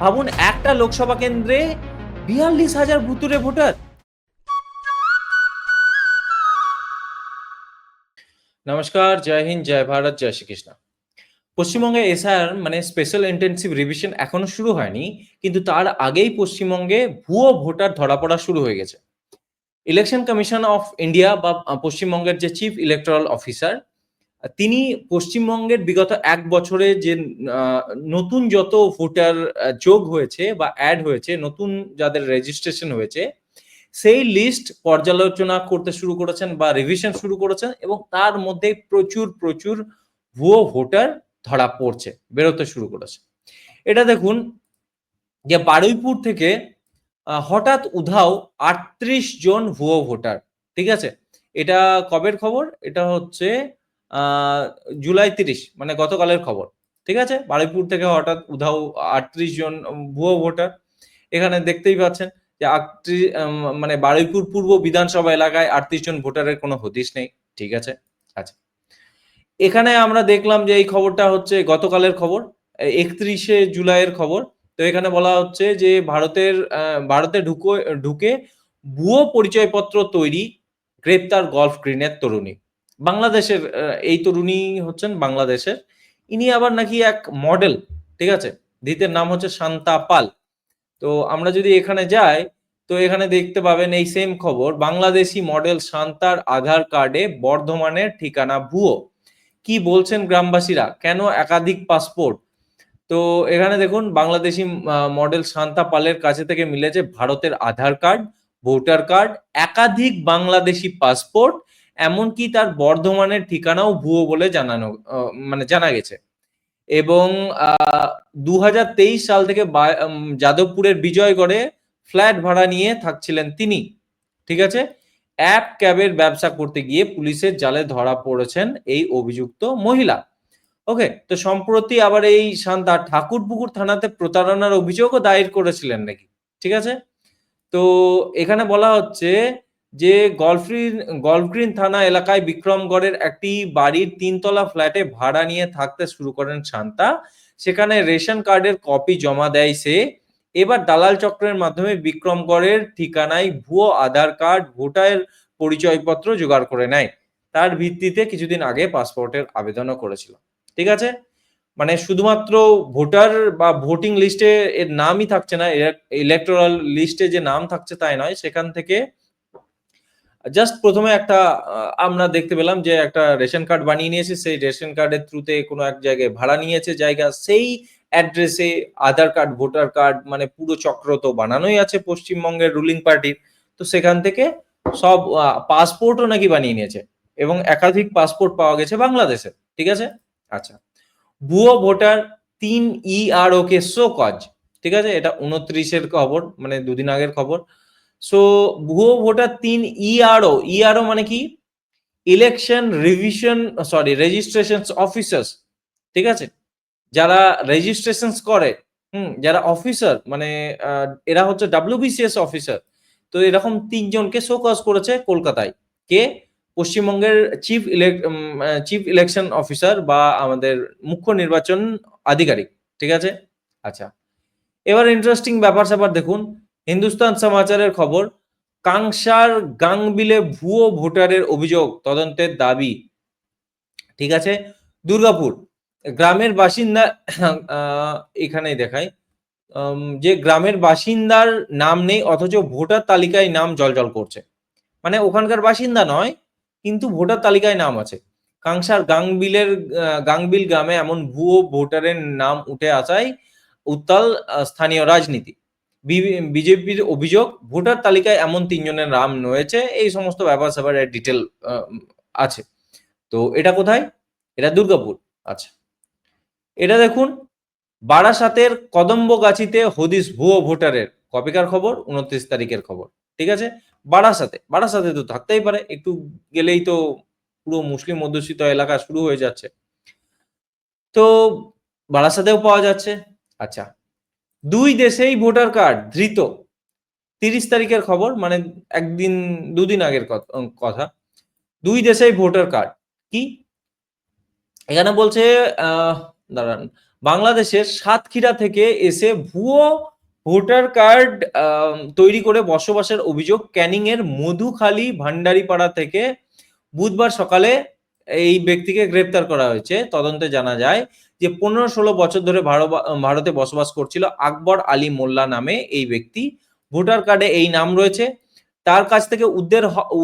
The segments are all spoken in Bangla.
ভাবুন, একটা লোকসভা কেন্দ্রে 42,000 ভুতুড়ে ভোটার। নমস্কার, জয় হিন্দ, জয় ভারত, জয় শ্রীকৃষ্ণ। পশ্চিমবঙ্গে এসআর মানে স্পেশাল ইন্টেন্সিভ রিভিশন এখনো শুরু হয়নি, কিন্তু তার আগেই পশ্চিমবঙ্গে ভুয়ো ভোটার ধরা পড়া শুরু হয়ে গেছে। ইলেকশন কমিশন অফ ইন্ডিয়া বা পশ্চিমবঙ্গের যে চিফ ইলেকটোরাল অফিসার, তিনি পশ্চিমবঙ্গের বিগত ১ বছরে যে আ নতুন যত ভোটার যোগ হয়েছে বা এড হয়েছে, নতুন যাদের রেজিস্ট্রেশন হয়েছে, সেই লিস্ট পর্যালোচনা করতে শুরু করেছেন বা রিভিশন শুরু করেছেন, এবং তার মধ্যে প্রচুর ভুয়ো ভোটার ধরা পড়ছে, বেরোতে শুরু করেছে। এটা দেখুন যে বারুইপুর থেকে হঠাৎ উধাও ৩৮ জন ভুয়ো ভোটার। ঠিক আছে? এটা কবের খবর? এটা হচ্ছে আ জুলাই ৩০ মানে গতকালের খবর। ঠিক আছে? বারুইপুর থেকে হঠাৎ উধাও ৩৮ জন ভুয়ো ভোটার। এখানে দেখতেই পাচ্ছেন যে মানে বারুইপুর পূর্ব বিধানসভা এলাকায় ৩৮ জন ভোটারের কোনো হদিস নেই। ঠিক আছে? আচ্ছা। এখানে আমরা দেখলাম যে এই খবরটা হচ্ছে গতকালের খবর। ৩১শে জুলাইয়ের খবর। তো এখানে বলা হচ্ছে যে ভারতে ঢুকে ভুয়ো পরিচয়পত্র তৈরি, গ্রেপ্তার গলফ গ্রিনের তরুণী। বাংলাদেশের এই তরুণী হচ্ছেন বাংলাদেশের। ইনি আবার নাকি এক মডেল। ঠিক আছে? ধৃতের নাম হচ্ছে শান্তা পাল। তো আমরা যদি এখানে যাই, তো এখানে দেখতে পাবেন এই সেম খবর, বাংলাদেশি মডেল শান্তার আধার কার্ডে বর্ধমানের ঠিকানা ভুয়ো। কি বলছেন গ্রামবাসীরা? কেন একাধিক পাসপোর্ট? তো এখানে দেখুন বাংলাদেশি মডেল শান্তা পালের কাছে থেকে মিলেছে ভারতের আধার কার্ড, ভোটার কার্ড, একাধিক বাংলাদেশি পাসপোর্ট, এমনকি তার বর্ধমানের ঠিকানাও ভুয়ো বলে মানে জানা গেছে। এবং ২০২৩ সাল থেকে যাদবপুরের বিজয়গড়ে ফ্ল্যাট ভাড়া নিয়ে থাকছিলেন তিনি। ঠিক আছে? অ্যাপ ক্যাবের ব্যবসা করতে গিয়ে পুলিশের জালে ধরা পড়েছেন এই অভিযুক্ত মহিলা। ওকে? তো সম্প্রতি আবার এই শান্তা ঠাকুরপুকুর থানাতে প্রতারণার অভিযোগও দায়ের করেছিলেন নাকি। ঠিক আছে? তো এখানে বলা হচ্ছে যে গল্ফগ্রিন থানা এলাকায় বিক্রমগড়ের একটি বাড়ির ৩ তলা ফ্ল্যাটে ভাড়া নিয়ে থাকতে শুরু করেন শান্তা। সেখানে রেশন কার্ডের কপি জমা দেয় সে। এবার দালাল চক্রের মাধ্যমে বিক্রমগড়ের ঠিকানায় ভুয়ো আধার কার্ড, ভোটার পরিচয়পত্র জোগাড় করে নেয়। তার ভিত্তিতে কিছুদিন আগে পাসপোর্টের আবেদনও করেছিল। ঠিক আছে? মানে শুধুমাত্র ভোটার বা ভোটিং লিস্টে এর নামই থাকছে না, ইলেকটোরাল লিস্টে যে নাম থাকছে তাই নয়। সেখান থেকে জাস্ট ১ম এ একটা আমরা দেখতে পেলাম যে একটা রেশন কার্ড বানিয়ে নিয়েছে। সেই রেশন কার্ডের থ্রুতে কোনো এক জায়গায় ভাড়া নিয়েছে জায়গা। সেই অ্যাড্রেসে আধার কার্ড, ভোটার কার্ড, মানে পুরো চক্র তো বানানোই আছে পশ্চিমবঙ্গের রুলিং পার্টির। তো সেখান থেকে সব পাসপোর্টও নাকি বানিয়ে নিয়েছে, এবং একাধিক পাসপোর্ট পাওয়া গেছে বাংলাদেশের। ঠিক আছে? আচ্ছা। ভুয়ো ভোটার ৩ ইআরও কে শো কজ। ঠিক আছে? এটা ২৯ এর খবর, মানে দুদিন আগের খবর। সো ভুয়ো ভোটার ৩ ইআরও, ইআরও মানে কি? Election revision sorry registrations officers. ঠিক আছে? যারা রেজিস্ট্রেশনস করে, যারা অফিসার মানে আ এরা হচ্ছে WBCS অফিসার। তো এরকম ৩ জনকে শো কজ করেছে কলকাতায়। কে? পশ্চিমবঙ্গের চিফ ইলেকশন অফিসার বা আমাদের মুখ্য নির্বাচন আধিকারিক। ঠিক আছে? আচ্ছা। এবার ইন্টারেস্টিং ব্যাপার-স্যাপার দেখুন, হিন্দুস্তান সমাচারের খবর, কাংসার গাংবিলে ভুয়ো ভোটারের অভিযোগ, তদন্তের দাবি। ঠিক আছে? দুর্গাপুর, গ্রামের বাসিন্দা আ এখানেই দেখাই। যে গ্রামের বাসিন্দার নাম নেই অথচ ভোটার তালিকায় নাম জ্বলজ্বল করছে। মানে ওখানকার বাসিন্দা নয়, কিন্তু ভোটার তালিকায় নাম আছে। কাংসার গাংবিল গ্রামে এমন ভুয়ো ভোটারের নাম উঠে আসায় উত্তাল স্থানীয় রাজনীতি। বিজেপির অভিযোগ, ভোটার তালিকায় এমন ৩ জনের নাম রয়েছে। এই সমস্ত ব্যাপার-স্যাপারের ডিটেইল আছে। তো এটা কোথায়? এটা দুর্গাপুর। আচ্ছা। এটা দেখুন, বারাসাতের কদম্বগাছিতে হদিস ভুয়ো ভোটারের। কবেকার খবর? ২৯ তারিখের খবর। ঠিক আছে? বারাসাতে তো থাকতেই পারে। একটু গেলেই তো পুরো মুসলিম অধ্যুষিত এলাকা শুরু হয়ে যাচ্ছে। তো বারাসাতেও পাওয়া যাচ্ছে। আচ্ছা। ২ দেশেই ভোটার কার্ড ধৃত। ৩০ তারিখের খবর, মানে ১ দিন ২ দিন আগের কথা। ২ দেশেই ভোটার কার্ড। কি? এখানে বলছে আহ দাঁড়ান। বাংলাদেশের সাতক্ষীরা থেকে এসে ভুয়ো ভোটার কার্ড তৈরি করে বসবাসের অভিযোগ ক্যানিং এর মধুখালী ভান্ডারীপাড়া থেকে বুধবার সকালে এই ব্যক্তিকে গ্রেপ্তার করা হয়েছে। তদন্তে জানা যায় যে 15-16 বছর ধরে ভারতে বসবাস করছিল আকবর আলী মোল্লা নামে এই ব্যক্তি। ভোটার কার্ডে এই নাম রয়েছে। তার কাছ থেকে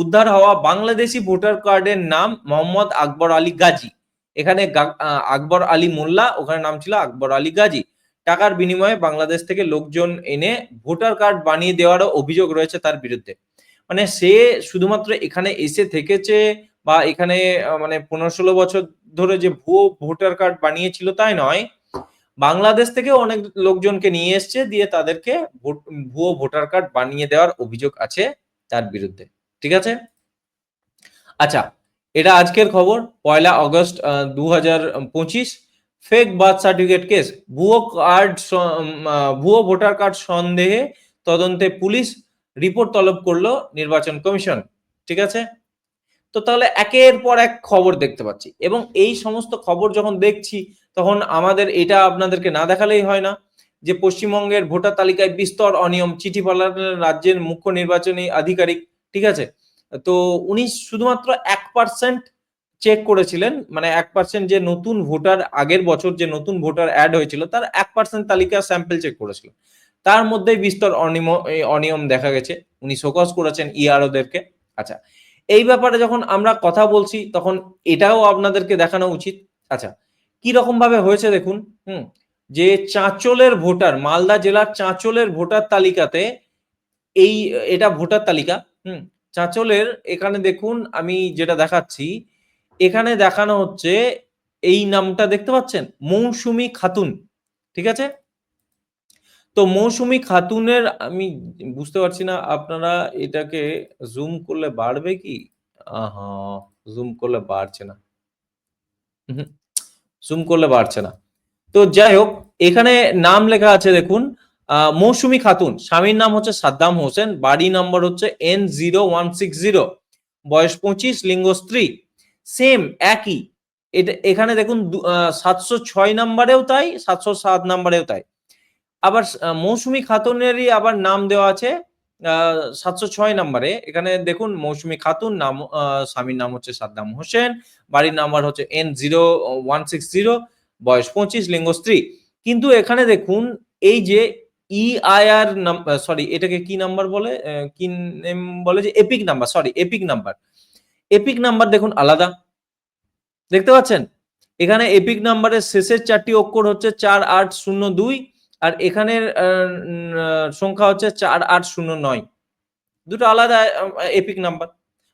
উদ্ধার হওয়া বাংলাদেশি ভোটার কার্ডের নাম মোহাম্মদ আকবর আলী গাজী। এখানে আকবর আলী মোল্লা, ওখানে নাম ছিল আকবর আলী গাজী। টাকার বিনিময়ে বাংলাদেশ থেকে লোকজন এনে ভোটার কার্ড বানিয়ে দেওয়ারও অভিযোগ রয়েছে তার বিরুদ্ধে। মানে সে শুধুমাত্র এখানে এসে থেকেছে বা এখানে মানে 15-16 বছর ধরে যে ভুয়ো ভোটার কার্ড বানিয়েছিল তাই নয়, বাংলাদেশ থেকে অনেক লোকজনকে নিয়ে এসছে, দিয়ে তাদেরকে ভুয়ো ভোটার কার্ড বানিয়ে দেওয়ার অভিযোগ আছে তার বিরুদ্ধে। ঠিক আছে, আচ্ছা, এটা আজকের খবর 1 August 2025। Fake birth certificate case, ভুয়ো ভোটার কার্ড সন্দেহে তদন্তে পুলিশ, রিপোর্ট তলব করলো নির্বাচন কমিশন। ঠিক আছে, তো তাহলে একের পর এক খবর দেখতে পাচ্ছি, এবং এই সমস্ত খবর যখন দেখছি তখন আমাদের এটা আপনাদেরকে না দেখালেই হয় না যে পশ্চিমবঙ্গের ভোটার তালিকায় বিস্তর অনিয়ম। চিঠি পাঠালেন রাজ্যের মুখ্য নির্বাচনী আধিকারিক। ঠিক আছে, তো উনি শুধুমাত্র 1% চেক করেছিলেন, মানে 1% যে নতুন ভোটার, আগের বছর যে নতুন ভোটার অ্যাড হয়েছিল তার 1% তালিকা স্যাম্পল চেক করেছিলেন, তার মধ্যে বিস্তর অনিয়ম দেখা গেছে। উনি শোকজ করেছেন ইআরওদেরকে। আচ্ছা, এই ব্যাপারে যখন আমরা কথা বলছি তখন এটাও আপনাদেরকে দেখানো উচিত। আচ্ছা, কি রকম ভাবে হয়েছে দেখুন। যে চাঁচলের ভোটার, মালদা জেলার চাঁচলের ভোটার তালিকাতে এটা ভোটার তালিকা। চাঁচলের এখানে দেখুন, আমি যেটা দেখাচ্ছি এখানে দেখানো হচ্ছে, এই নামটা দেখতে পাচ্ছেন মৌসুমী খাতুন। ঠিক আছে, তো মৌসুমী খাতুনের, আমি বুঝতে পারছি না আপনারা এটাকে জুম করলে বাড়বে কি? জুম করলে বাড়ছে না, জুম করলে বাড়ছে না। তো যাই হোক, এখানে নাম লেখা আছে দেখুন, মৌসুমী খাতুন, স্বামীর নাম হচ্ছে সাদ্দাম হোসেন, বাড়ি নম্বর হচ্ছে N0160, বয়স 25, লিঙ্গ স্ত্রী। সেম একই, এটা এখানে দেখুন 706 নাম্বারেও তাই, 707 নাম্বারেও তাই। আবার মৌসুমী খাতুনেরই আবার নাম দেওয়া আছে 706 নাম্বারে। এখানে দেখুন মৌসুমী খাতুন, নাম স্বামীর নাম হচ্ছে সাদ্দাম হোসেন, বাড়ির নাম্বার হচ্ছে N0160, বয়স 25, লিঙ্গ স্ত্রী। কিন্তু এখানে দেখুন এই যে EIR সরি, এটাকে কি নাম্বার বলে, কি নেম বলে, যে epic number, sorry epic number. Epic number দেখুন আলাদা, দেখতে পাচ্ছেন? এখানে এপিক নাম্বারের শেষের 4টি অক্ষর হচ্ছে 4802, আর এখানের সংখ্যা হচ্ছে 4809। দুটো আলাদা এপিক নাম্বার,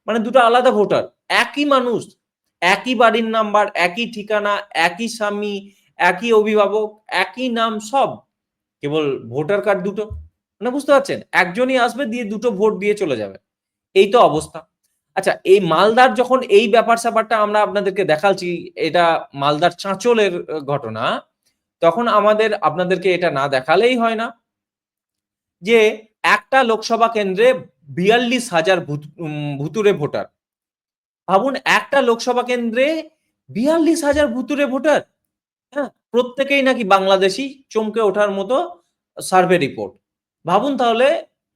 মানে দুটো আলাদা ভোটার, একই মানুষ, একই বাড়ির নাম্বার, একই ঠিকানা, একই স্বামী, একই অভিভাবক, একই নাম, সব, কেবল ভোটার কার্ড দুটো। মানে বুঝতে পারছেন, একজনই আসবে দিয়ে দুটো ভোট দিয়ে চলে যাবে, এই তো অবস্থা। আচ্ছা, এই মালদার যখন এই ব্যাপার স্যাপারটা আমরা আপনাদেরকে দেখাচ্ছি, এটা মালদার চাঁচলের ঘটনা, তখন আপনাদেরকে এটা না দেখালেই হয় না যে একটা লোকসভা কেন্দ্রে 42,000 ভুতুরে ভোটার। ভাবুন, একটা লোকসভা কেন্দ্রে 42,000 ভুতুরে ভোটার। হ্যাঁ, প্রত্যেকেই নাকি বাংলাদেশি, চমকে ওঠার মতো সার্ভে রিপোর্ট। ভাবুন তাহলে,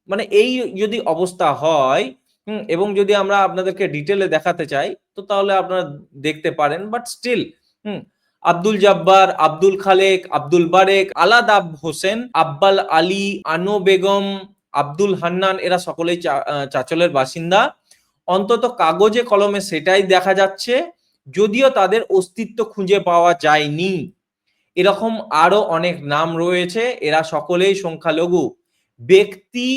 মানে এই যদি অবস্থা হয়, এবং যদি আমরা আপনাদেরকে ডিটেলে দেখাতে চাই তো তাহলে আপনারা দেখতে পারেন, বাট স্টিল আব্দুল জব্বার, আব্দুল খালেক, আব্দুল বারেক, আলাদাব হোসেন, আব্বাল আলী, আনো বেগম, আব্দুল হান্নান, এরা সকলেই চাঁচলের বাসিন্দা। অন্তত কাগজে কলমে সেটাই দেখা যাচ্ছে, যদিও তাদের অস্তিত্ব খুঁজে পাওয়া যায়নি। এরকম আরো অনেক নাম রয়েছে, এরা সকলেই সংখ্যালঘু। ব্যক্তি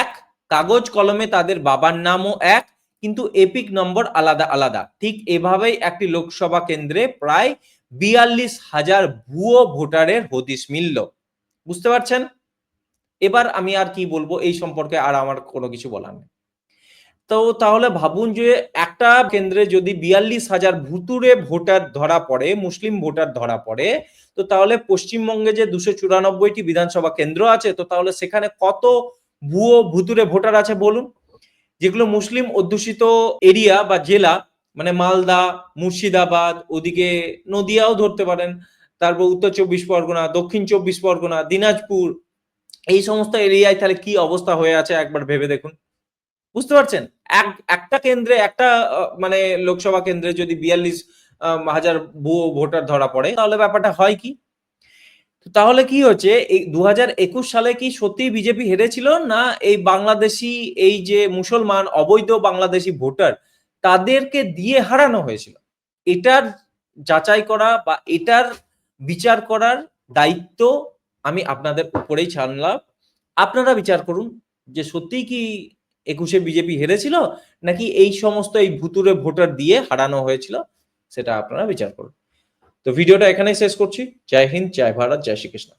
এক, কাগজ কলমে তাদের বাবার নামও এক, কিন্তু এপিক নম্বর আলাদা আলাদা। ঠিক এভাবেই একটি লোকসভা কেন্দ্রে প্রায় 42,000 ভুয়ো ভোটারের হদিশ মিলল। বুঝতে পারছেন? এবার আমি আর কি বলবো এই সম্পর্কে, আর আমার কোনো কিছু বলার নেই। তো তাহলে ভাবুন যে একটা কেন্দ্রে যদি 42,000 ভুতুরে ভোটার ধরা পড়ে, মুসলিম ভোটার ধরা পড়ে, তো তাহলে পশ্চিমবঙ্গে যে 294টি বিধানসভা কেন্দ্র আছে, তো তাহলে সেখানে কত ভুয়ো ভুতুরে ভোটার আছে বলুন, যেগুলো মুসলিম অধ্যুষিত এরিয়া বা জেলা, মানে মালদা, মুর্শিদাবাদ, ওদিকে নদিয়াও ধরতে পারেন, তারপর উত্তর 24 পরগনা, দক্ষিণ 24 পরগনা, দিনাজপুর, এই সমস্ত এরিয়ায় তাহলে কি অবস্থা হয়ে আছে একবার ভেবে দেখুন। বুঝতে পারছেন? একটা কেন্দ্রে একটা মানে লোকসভা কেন্দ্রে যদি 42,000 ভুয়ো ভোটার ধরা পড়ে তাহলে ব্যাপারটা হয় কি? তাহলে কি হচ্ছে, এই 2021 সালে কি সত্যিই বিজেপি হেরেছিল? না এই বাংলাদেশী, এই যে মুসলমান অবৈধ বাংলাদেশী ভোটার, তাদেরকে দিয়ে হারানো হয়েছিল? এটার যাচাই করা বা এটার বিচার করার দায়িত্ব আমি আপনাদের উপরেই ছাড়লাম। আপনারা বিচার করুন যে সত্যিই কি 21 এ বিজেপি হেরেছিল? নাকি এই সমস্ত এই ভুতুড়ে ভোটার দিয়ে হারানো হয়েছিল? সেটা আপনারা বিচার করুন। তো ভিডিওটা এখানেই শেষ করছি। জয় হিন্দ, জয় ভারত, জয় শ্রীকৃষ্ণ।